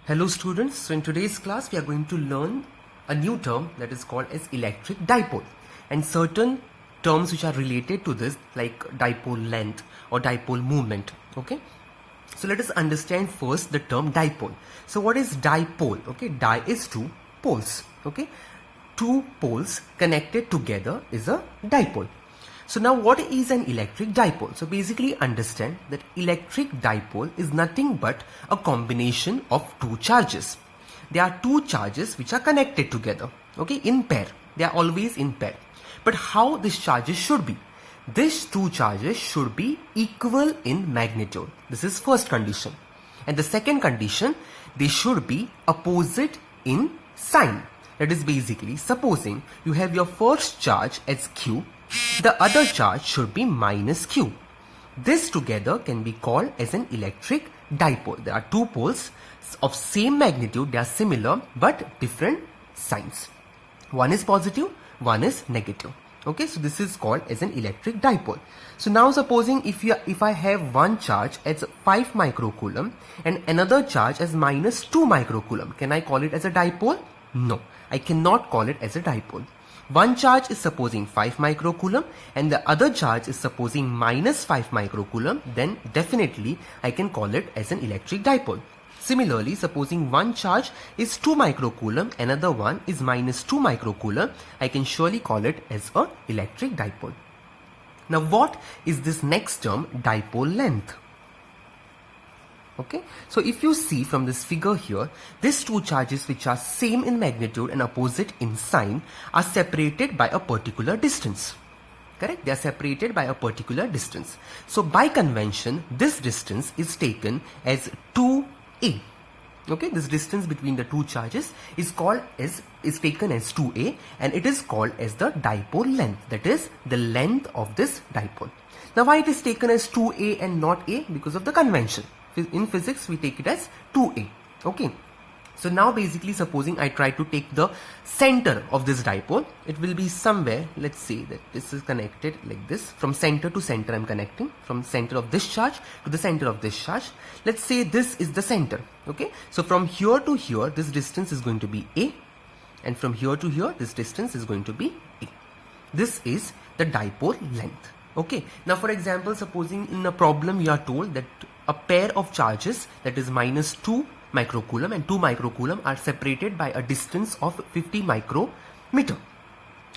Hello students, so in today's class we are going to learn a new term that is called as electric dipole and certain terms which are related to this like dipole length or dipole moment. Okay, so let us understand first the term dipole. So what is dipole? Okay, di is two poles. Okay, two poles connected together is a dipole. So now what is an electric dipole? So basically understand that electric dipole is nothing but a combination of two charges. There are two charges which are connected together, okay, in pair. They are always in pair. But how these charges should be? These two charges should be equal in magnitude. This is first condition. And the second condition, they should be opposite in sign. That is basically supposing you have your first charge as Q, the other charge should be minus Q. This together can be called as an electric dipole. There are two poles of same magnitude, they are similar but different signs. One is positive, one is negative. Okay, so this is called as an electric dipole. So now supposing if I have one charge as 5 microcoulomb and another charge as minus 2 microcoulomb, can I call it as a dipole? No, I cannot call it as a dipole. One charge is supposing 5 microcoulomb and the other charge is supposing minus 5 microcoulomb, then definitely I can call it as an electric dipole. Similarly, supposing one charge is 2 microcoulomb, another one is minus 2 microcoulomb, I can surely call it as an electric dipole. Now what is this next term, dipole length? Okay, so if you see from this figure here, these two charges which are same in magnitude and opposite in sign are separated by a particular distance. Correct? They are separated by a particular distance. So by convention, this distance is taken as 2a. Okay, this distance between the two charges is taken as 2a and it is called as the dipole length. That is the length of this dipole. Now why it is taken as 2a and not a? Because of the convention. In physics, we take it as 2a. Okay. So now basically supposing I try to take the center of this dipole, it will be somewhere, let's say that this is connected like this. From center to center I'm connecting. From center of this charge to the center of this charge. Let's say this is the center. Okay. So from here to here, this distance is going to be a. And from here to here, this distance is going to be a. This is the dipole length. Okay. Now for example, supposing in a problem you are told that a pair of charges, that is minus 2 microcoulomb and 2 microcoulomb, are separated by a distance of 50 micrometer.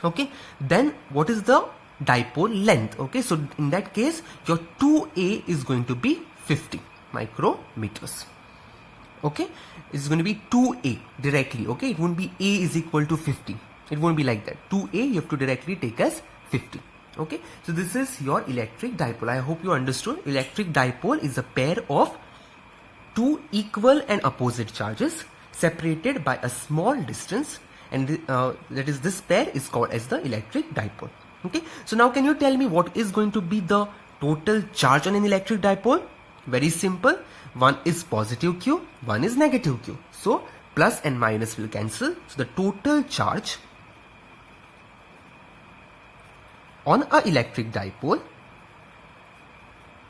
Okay, then what is the dipole length? Okay, so in that case your 2a is going to be 50 micrometers. Okay, it's going to be 2a directly. Okay, it won't be a is equal to 50. It won't be like that. 2a you have to directly take as 50. Okay, so this is your electric dipole. I hope you understood. Electric dipole is a pair of two equal and opposite charges separated by a small distance, and that is this pair is called as the electric dipole. Okay, so now can you tell me what is going to be the total charge on an electric dipole? Very simple. One is positive Q, one is negative Q. So plus and minus will cancel. So the total charge on an electric dipole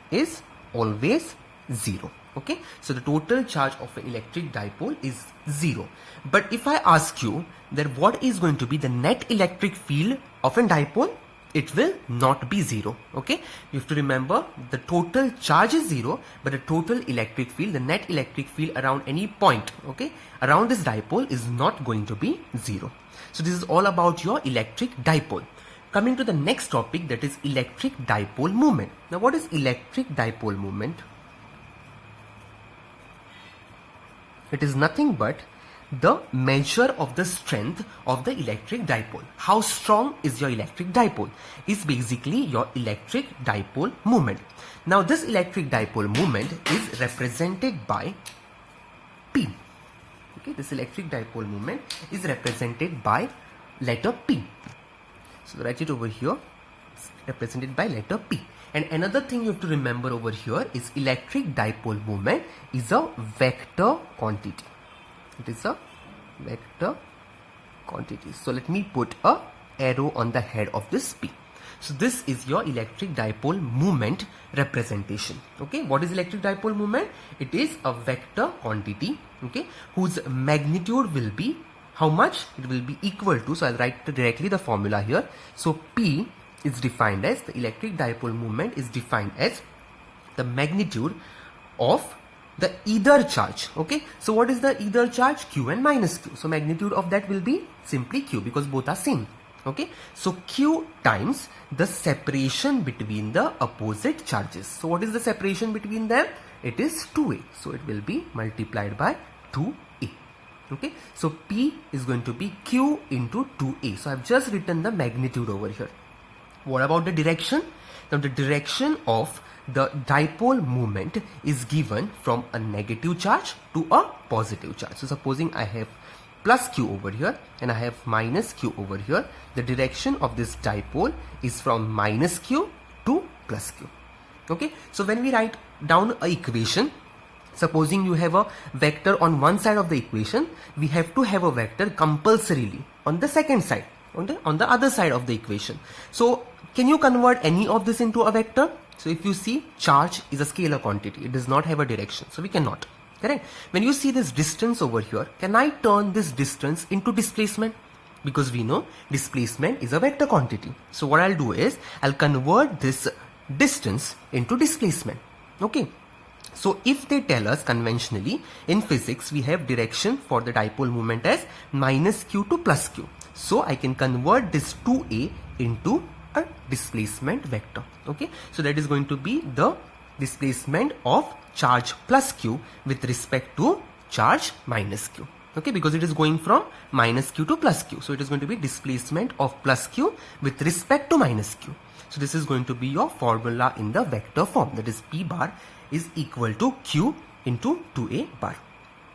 is always 0. Okay, so the total charge of an electric dipole is 0. But if I ask you that what is going to be the net electric field of a dipole, it will not be 0. Okay, you have to remember the total charge is 0, but the total electric field, the net electric field around any point, okay, around this dipole is not going to be 0. So this is all about your electric dipole. Coming to the next topic, that is electric dipole moment. Now what is electric dipole moment? It is nothing but the measure of the strength of the electric dipole. How strong is your electric dipole? Is basically your electric dipole moment. Now this electric dipole moment is represented by P. Okay, this electric dipole moment is represented by letter P. So write it over here, it's represented by letter P. And another thing you have to remember over here is electric dipole moment is a vector quantity. It is a vector quantity. So let me put a arrow on the head of this P. So this is your electric dipole moment representation. Okay, what is electric dipole moment? It is a vector quantity, okay, whose magnitude will be how much? It will be equal to, so I'll write directly the formula here. So P is defined as, the electric dipole moment is defined as the magnitude of the either charge. Okay, so what is the either charge? Q and minus Q. So magnitude of that will be simply Q because both are same. Okay, so Q times the separation between the opposite charges. So what is the separation between them? It is 2a. So it will be multiplied by 2a. Okay, so P is going to be Q into 2a. So I've just written the magnitude over here. What about the direction? Now the direction of the dipole moment is given from a negative charge to a positive charge. So supposing I have plus Q over here and I have minus Q over here, the direction of this dipole is from minus Q to plus Q. Okay, so when we write down an equation, supposing you have a vector on one side of the equation, we have to have a vector compulsorily on the second side, on the other side of the equation. So can you convert any of this into a vector? So if you see, charge is a scalar quantity, it does not have a direction, so we cannot. Correct? When you see this distance over here, can I turn this distance into displacement? Because we know displacement is a vector quantity. So what I'll do is, I'll convert this distance into displacement. Okay. So if they tell us conventionally in physics we have direction for the dipole moment as minus Q to plus Q. So I can convert this 2a into a displacement vector. Okay, so that is going to be the displacement of charge plus Q with respect to charge minus Q. Okay, because it is going from minus Q to plus Q. So it is going to be displacement of plus Q with respect to minus Q. So this is going to be your formula in the vector form, that is P bar is equal to Q into 2a bar.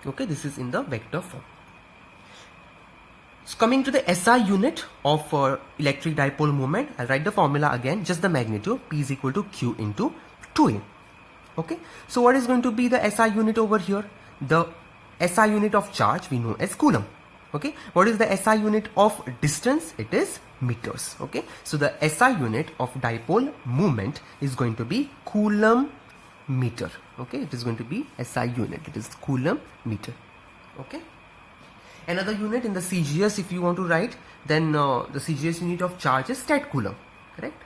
Okay, this is in the vector form. So coming to the SI unit of electric dipole moment, I'll write the formula again, just the magnitude, P is equal to Q into 2a. Okay, so what is going to be the SI unit over here? The SI unit of charge we know as coulomb. Okay, what is the SI unit of distance? It is meters. Okay, so the SI unit of dipole moment is going to be coulomb meter. Okay, it is going to be SI unit, it is coulomb meter. Okay, another unit in the CGS, if you want to write, then the CGS unit of charge is stat coulomb. Correct,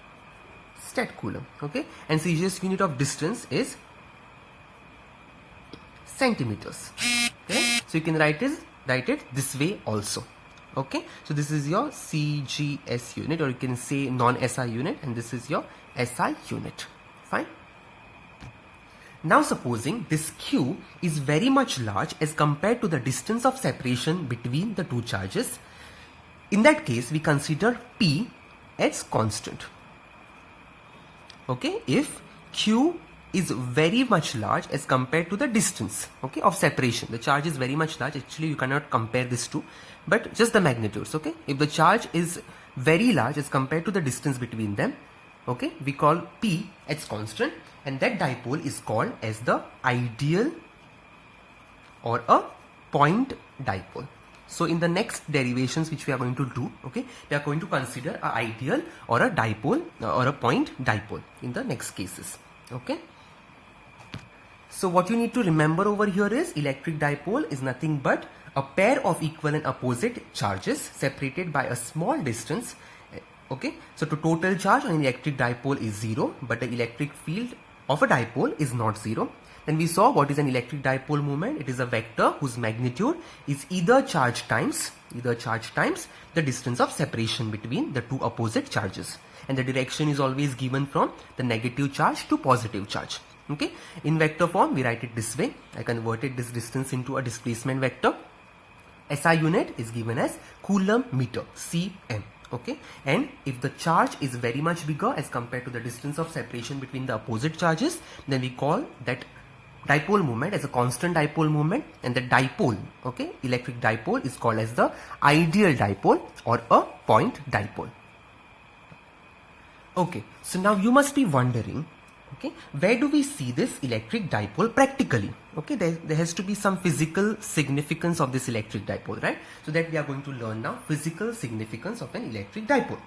stat coulomb. Okay, and CGS unit of distance is centimeters. Okay, so you can write it this way also. Okay, so this is your CGS unit, or you can say non-SI unit, and this is your SI unit. Fine. Now supposing this Q is very much large as compared to the distance of separation between the two charges. In that case, we consider P as constant. Okay, if Q is very much large as compared to the distance, okay, of separation. The charge is very much large. Actually, you cannot compare this two, but just the magnitudes. Okay, if the charge is very large as compared to the distance between them, okay, we call P as constant, and that dipole is called as the ideal or a point dipole. So in the next derivations which we are going to do, okay, we are going to consider a ideal or a dipole or a point dipole in the next cases. Okay, so what you need to remember over here is electric dipole is nothing but a pair of equal and opposite charges separated by a small distance. Okay, so the total charge on an electric dipole is 0, but the electric field of a dipole is not 0. Then we saw what is an electric dipole moment. It is a vector whose magnitude is either charge times the distance of separation between the two opposite charges, and the direction is always given from the negative charge to positive charge. Okay, in vector form we write it this way. I converted this distance into a displacement vector. SI unit is given as coulomb meter, Cm. Okay, and if the charge is very much bigger as compared to the distance of separation between the opposite charges, then we call that dipole moment as a constant dipole moment, and the dipole, okay, electric dipole, is called as the ideal dipole or a point dipole. Okay, so now you must be wondering, okay, where do we see this electric dipole practically? Okay, there has to be some physical significance of this electric dipole, right? So that we are going to learn now, physical significance of an electric dipole.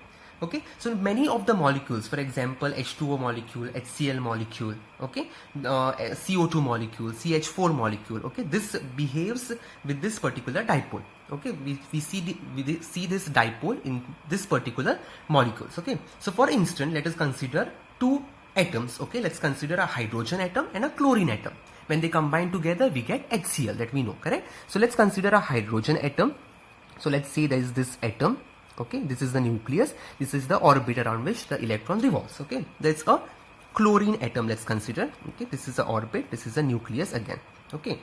Okay, so many of the molecules, for example, H2O molecule, HCl molecule, okay, CO2 molecule, CH4 molecule, okay, this behaves with this particular dipole. Okay, we see this dipole in this particular molecules. Okay, so for instance, let us consider two atoms. Okay, let's consider a hydrogen atom and a chlorine atom. When they combine together, we get HCl, that we know, correct? So let's consider a hydrogen atom. So let's say there is this atom. Okay, this is the nucleus, this is the orbit around which the electron revolves. Okay, there's a chlorine atom, let's consider. Okay, this is the orbit, this is the nucleus again. Okay,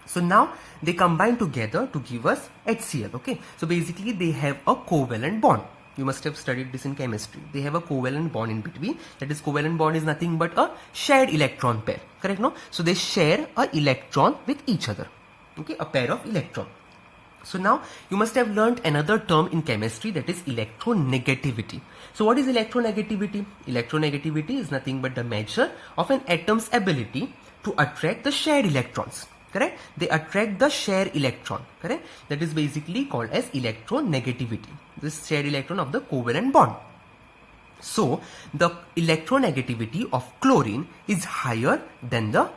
so now they combine together to give us HCl. Okay, so basically they have a covalent bond. You must have studied this in chemistry. They have a covalent bond in between. That is, covalent bond is nothing but a shared electron pair, correct? No, so they share a electron with each other. Okay, a pair of electron. So now you must have learned another term in chemistry, that is electronegativity. So what is electronegativity? Electronegativity is nothing but the measure of an atom's ability to attract the shared electrons. Correct? They attract the shared electron. Correct? That is basically called as electronegativity. This shared electron of the covalent bond. So the electronegativity of chlorine is higher than the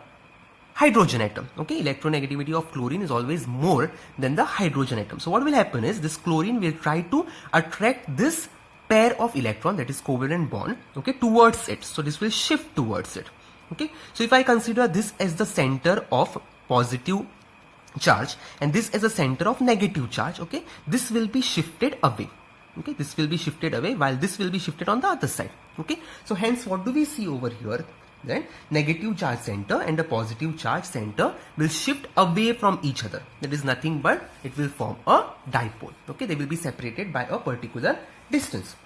hydrogen atom. Okay, electronegativity of chlorine is always more than the hydrogen atom. So what will happen is this chlorine will try to attract this pair of electron, that is covalent bond, okay, towards it. So this will shift towards it. Okay, so if I consider this as the center of positive charge and this as a center of negative charge, okay, this will be shifted away. Okay, this will be shifted away while this will be shifted on the other side. Okay, so hence what do we see over here? Then negative charge center and the positive charge center will shift away from each other. That is nothing but it will form a dipole. Okay, they will be separated by a particular distance.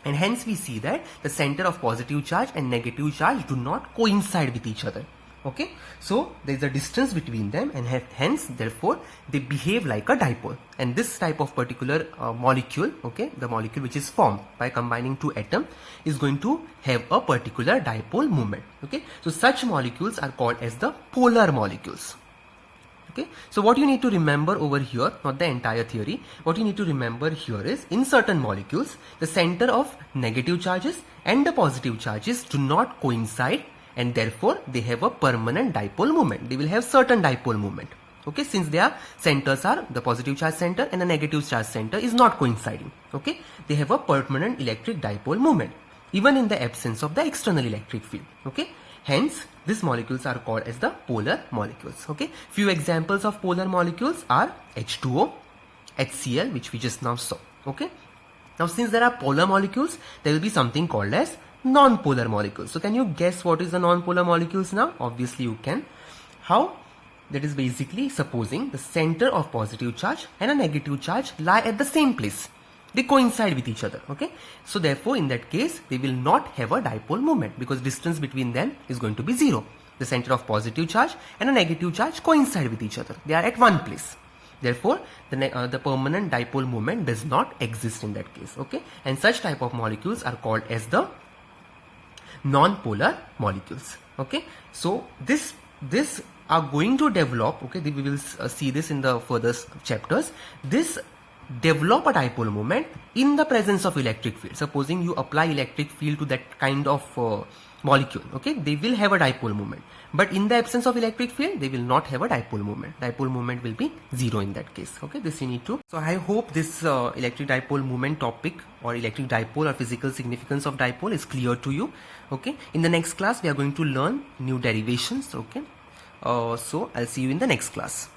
And hence we see that the center of positive charge and negative charge do not coincide with each other. Okay, so there is a distance between them and hence therefore they behave like a dipole. And this type of particular molecule, okay, the molecule which is formed by combining two atoms is going to have a particular dipole moment. Okay, so such molecules are called as the polar molecules. Okay, so what you need to remember over here, not the entire theory, what you need to remember here is in certain molecules the center of negative charges and the positive charges do not coincide, and therefore they have a permanent dipole moment. They will have certain dipole moment. Okay, since their centers are the positive charge center and the negative charge center is not coinciding. Okay, they have a permanent electric dipole moment even in the absence of the external electric field. Okay, hence these molecules are called as the polar molecules. Okay, few examples of polar molecules are H2O, HCl, which we just now saw. Okay, now since there are polar molecules, there will be something called as non-polar molecules. So can you guess what is the non-polar molecules now? Obviously you can. How? That is basically supposing the center of positive charge and a negative charge lie at the same place. They coincide with each other. Okay, so therefore in that case they will not have a dipole moment because distance between them is going to be zero. The center of positive charge and a negative charge coincide with each other. They are at one place. Therefore the permanent dipole moment does not exist in that case. Okay, and such type of molecules are called as the non-polar molecules. Okay, so this are going to develop, okay, we will see this in the further chapters. This develop a dipole moment in the presence of electric field. Supposing you apply electric field to that kind of molecule, okay, they will have a dipole moment, but in the absence of electric field they will not have a dipole moment. Dipole moment will be zero in that case. Okay, this you need to. So I hope this electric dipole moment topic or electric dipole or physical significance of dipole is clear to you. Okay, in the next class we are going to learn new derivations. Okay, so I'll see you in the next class.